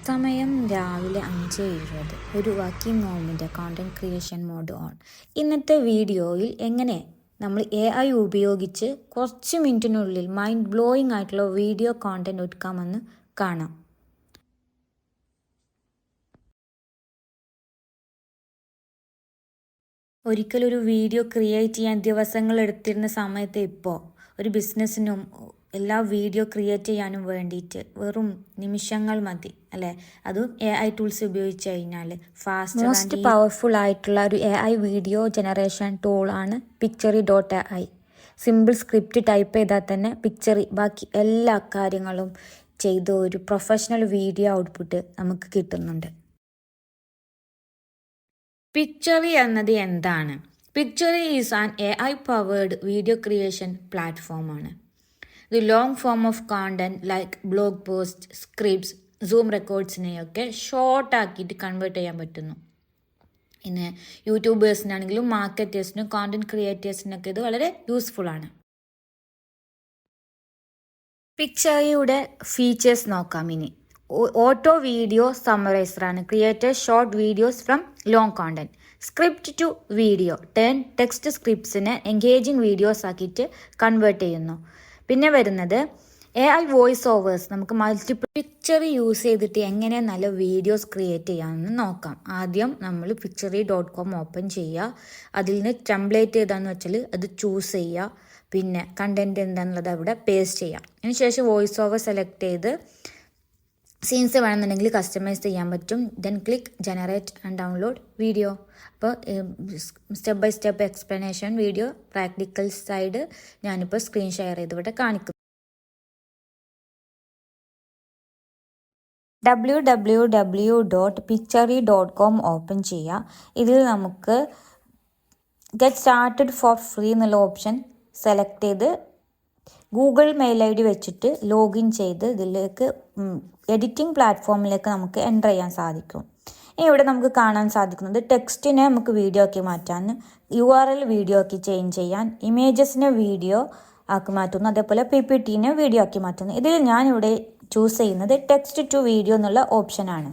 സമയം രാവിലെ 5:20. ഒരു വർക്കിംഗ് മോമിൻ്റെ കോണ്ടന്റ് ക്രിയേഷൻ മോഡ് ഓൺ. ഇന്നത്തെ വീഡിയോയിൽ എങ്ങനെ നമ്മൾ AI ഉപയോഗിച്ച് കുറച്ച് മിനിറ്റിനുള്ളിൽ മൈൻഡ് ബ്ലോയിങ് ആയിട്ടുള്ള വീഡിയോ കോണ്ടന്റ് ഒരുക്കാമെന്ന് കാണാം. ഒരിക്കലൊരു വീഡിയോ ക്രിയേറ്റ് ചെയ്യാൻ ദിവസങ്ങൾ എടുത്തിരുന്ന സമയത്ത് ഇപ്പോൾ ഒരു ബിസിനസ്സിനും എല്ലാ വീഡിയോ ക്രിയേറ്റ് ചെയ്യാനും വേണ്ടിയിട്ട് വെറും നിമിഷങ്ങൾ മതി അല്ലേ? അതും AI ടൂൾസ് ഉപയോഗിച്ച് കഴിഞ്ഞാൽ ഫാസ്റ്റ് മോസ്റ്റ് പവർഫുൾ ആയിട്ടുള്ള ഒരു AI വീഡിയോ ജനറേഷൻ ടൂളാണ് Pictory.ai. സിമ്പിൾ സ്ക്രിപ്റ്റ് ടൈപ്പ് ചെയ്താൽ തന്നെ Pictory ബാക്കി എല്ലാ കാര്യങ്ങളും ചെയ്ത് ഒരു പ്രൊഫഷണൽ വീഡിയോ ഔട്ട്പുട്ട് നമുക്ക് കിട്ടുന്നുണ്ട്. Pictory എന്നത് എന്താണ്? Pictory is an AI powered video creation പ്ലാറ്റ്ഫോമാണ്. ഇത് long form of content like blog post, scripts, Zoom റെക്കോർഡ്സിനെയൊക്കെ ഷോർട്ടാക്കിയിട്ട് കൺവേർട്ട് ചെയ്യാൻ പറ്റുന്നു. പിന്നെ യൂട്യൂബേഴ്സിനാണെങ്കിലും മാർക്കറ്റേഴ്സിനും കോണ്ടന്റ് ക്രിയേറ്റേഴ്സിനൊക്കെ ഇത് വളരെ യൂസ്ഫുൾ ആണ്. Pictoryയുടെ ഫീച്ചേഴ്സ് നോക്കാം ഇനി. ഓട്ടോ വീഡിയോ സമ്മറൈസറാണ്. Create short videos from long content. Script to video turn text സ്ക്രിപ്റ്റ്സിനെ എൻഗേജിങ് വീഡിയോസ് ആക്കിയിട്ട് കൺവേർട്ട് ചെയ്യുന്നു. പിന്നെ വരുന്നത് AI വോയിസ് ഓവേഴ്സ്. നമുക്ക് മൾട്ടിപ്പിൾ Pictory യൂസ് ചെയ്തിട്ട് എങ്ങനെ നല്ല വീഡിയോസ് ക്രിയേറ്റ് ചെയ്യാമെന്ന് നോക്കാം. ആദ്യം നമ്മൾ Pictory.com ഓപ്പൺ ചെയ്യുക. അതിൽ നിന്ന് ടെംപ്ലേറ്റ് ഏതാണെന്ന് വെച്ചാൽ അത് ചൂസ് ചെയ്യുക. പിന്നെ കണ്ടൻറ്റ് എന്താണെന്നുള്ളത് അവിടെ പേസ്റ്റ് ചെയ്യാം. അതിനുശേഷം വോയിസ് ഓവർ സെലക്ട് ചെയ്ത് സീൻസ് വേണമെന്നുണ്ടെങ്കിൽ കസ്റ്റമൈസ് ചെയ്യാൻ പറ്റും. Then click generate and download video. അപ്പോൾ step by step explanation video practical side ഞാനിപ്പോൾ സ്ക്രീൻ ഷെയർ ചെയ്ത് ഇവിടെ കാണിക്കും. www.pictory.com ഓപ്പൺ ചെയ്യുക. ഇതിൽ നമുക്ക് ഗെറ്റ് സ്റ്റാർട്ടഡ് ഫോർ ഫ്രീ എന്നുള്ള ഓപ്ഷൻ സെലക്ട് ചെയ്ത് ഗൂഗിൾ മെയിൽ ID വെച്ചിട്ട് ലോഗിൻ ചെയ്ത് ഇതിലേക്ക് എഡിറ്റിംഗ് പ്ലാറ്റ്ഫോമിലേക്ക് നമുക്ക് എൻ്റർ ചെയ്യാൻ സാധിക്കും. ഇവിടെ നമുക്ക് കാണാൻ സാധിക്കുന്നത് ടെക്സ്റ്റിനെ നമുക്ക് വീഡിയോ ആക്കി മാറ്റാൻ, URL വീഡിയോ ആക്കി ചേഞ്ച് ചെയ്യാൻ, ഇമേജസിനെ വീഡിയോ ആക്കി മാറ്റുന്നു, അതേപോലെ PPTനെ വീഡിയോ ആക്കി മാറ്റുന്നു. ഇതിൽ ഞാനിവിടെ ചൂസ് ചെയ്യുന്നത് ടെക്സ്റ്റ് ടു വീഡിയോ എന്നുള്ള ഓപ്ഷനാണ്.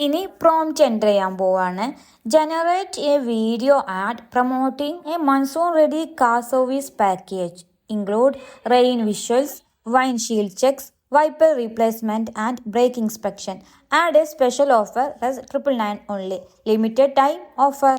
ഇനി പ്രോംപ്റ്റ് എൻ്റർ ചെയ്യാൻ പോവാണ്. Generate A video add promoting A monsoon ready car service package include rain visuals, windshield checks, wiper replacement and brake inspection. Add a special offer as 999 only. Limited time offer.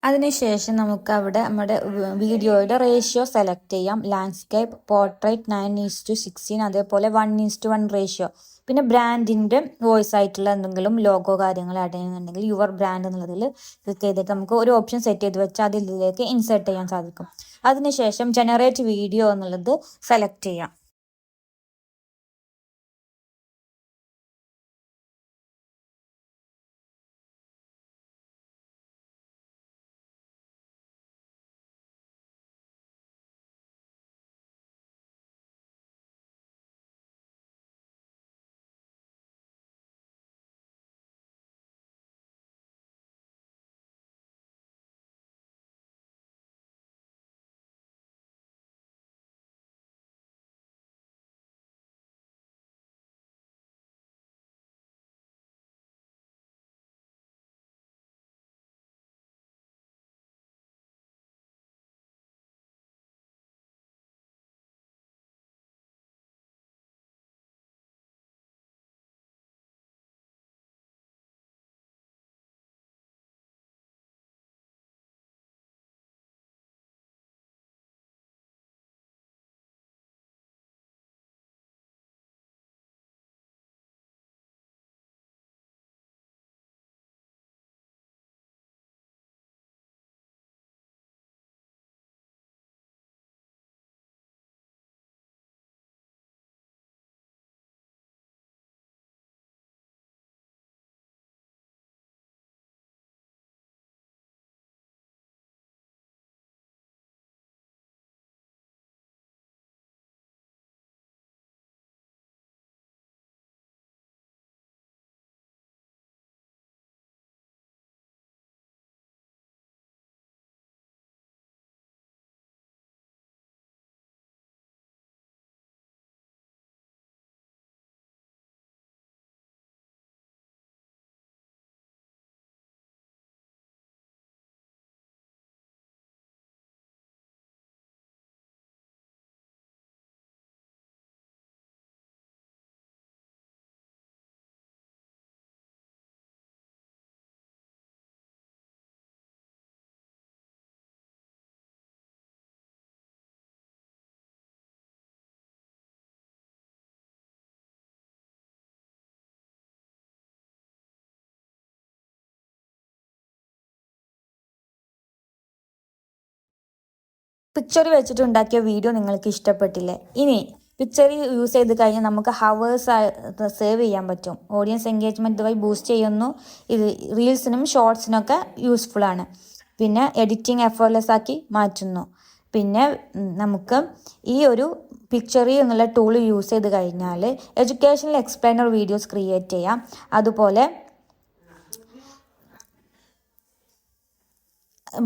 അതിനുശേഷം നമുക്ക് അവിടെ നമ്മുടെ വീഡിയോയുടെ ratio select ചെയ്യാം. Landscape, portrait 9:16, അതേപോലെ 1:1 ratio. പിന്നെ ബ്രാൻഡിൻ്റെ voice ആയിട്ടുള്ള എന്തെങ്കിലും ലോഗോ കാര്യങ്ങൾ ആഡ് ചെയ്യുന്നുണ്ടെങ്കിൽ യുവർ ബ്രാൻഡ് എന്നുള്ളതിൽ ക്ലിക്ക് ചെയ്തിട്ട് നമുക്ക് ഒരു ഓപ്ഷൻ സെറ്റ് ചെയ്ത് വെച്ചാൽ അതിലേക്ക് ഇൻസേർട്ട് ചെയ്യാൻ സാധിക്കും. അതിനുശേഷം ജനറേറ്റ് വീഡിയോ എന്നുള്ളത് സെലക്ട് ചെയ്യാം. പിക്ചർ വെച്ചിട്ട് ഉണ്ടാക്കിയ വീഡിയോ നിങ്ങൾക്ക് ഇഷ്ടപ്പെട്ടില്ലേ? ഇനി പിക്ചർ യൂസ് ചെയ്ത് കഴിഞ്ഞാൽ നമുക്ക് ഹവേഴ്സ് സേവ് ചെയ്യാൻ പറ്റും. ഓഡിയൻസ് എൻഗേജ്മെൻറ്റ് വഴി ബൂസ്റ്റ് ചെയ്യുന്നു. ഇത് റീൽസിനും ഷോർട്സിനൊക്കെ യൂസ്ഫുൾ ആണ്. പിന്നെ എഡിറ്റിംഗ് എഫേർട്ട്ലെസ് ആക്കി മാറ്റുന്നു. പിന്നെ നമുക്ക് ഈ ഒരു പിക്ചറി എന്നുള്ള ടൂൾ യൂസ് ചെയ്ത് കഴിഞ്ഞാൽ എഡ്യൂക്കേഷണൽ എക്സ്പ്ലെയിനർ വീഡിയോസ് ക്രിയേറ്റ് ചെയ്യാം. അതുപോലെ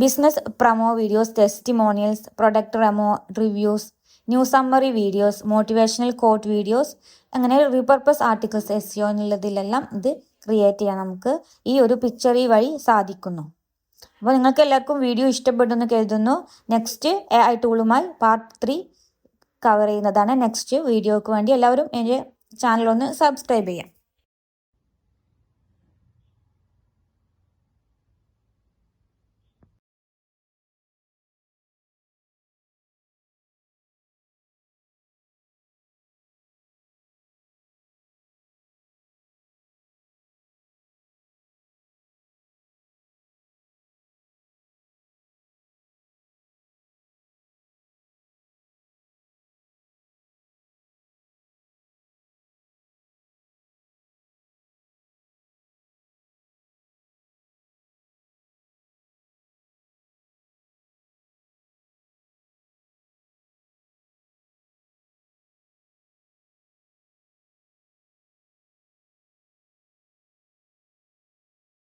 business promo videos, testimonials, product reviews, news summary videos, motivational quote videos, അങ്ങനെ റീപർപ്പസ് ആർട്ടിക്കിൾസ്, SEO എന്നുള്ളതിലെല്ലാം ഇത് ക്രിയേറ്റ് ചെയ്യാൻ നമുക്ക് ഈ ഒരു പിക്ചറി വഴി സാധിക്കുന്നു. അപ്പോൾ നിങ്ങൾക്ക് എല്ലാവർക്കും വീഡിയോ ഇഷ്ടപ്പെട്ടെന്ന് കരുതുന്നു. നെക്സ്റ്റ് AI ടൂളുമായി പാർട്ട് 3 കവർ ചെയ്യുന്നതാണ്. നെക്സ്റ്റ് വീഡിയോക്ക് വേണ്ടി എല്ലാവരും എൻ്റെ ചാനൽ ഒന്ന് സബ്സ്ക്രൈബ് ചെയ്യാം.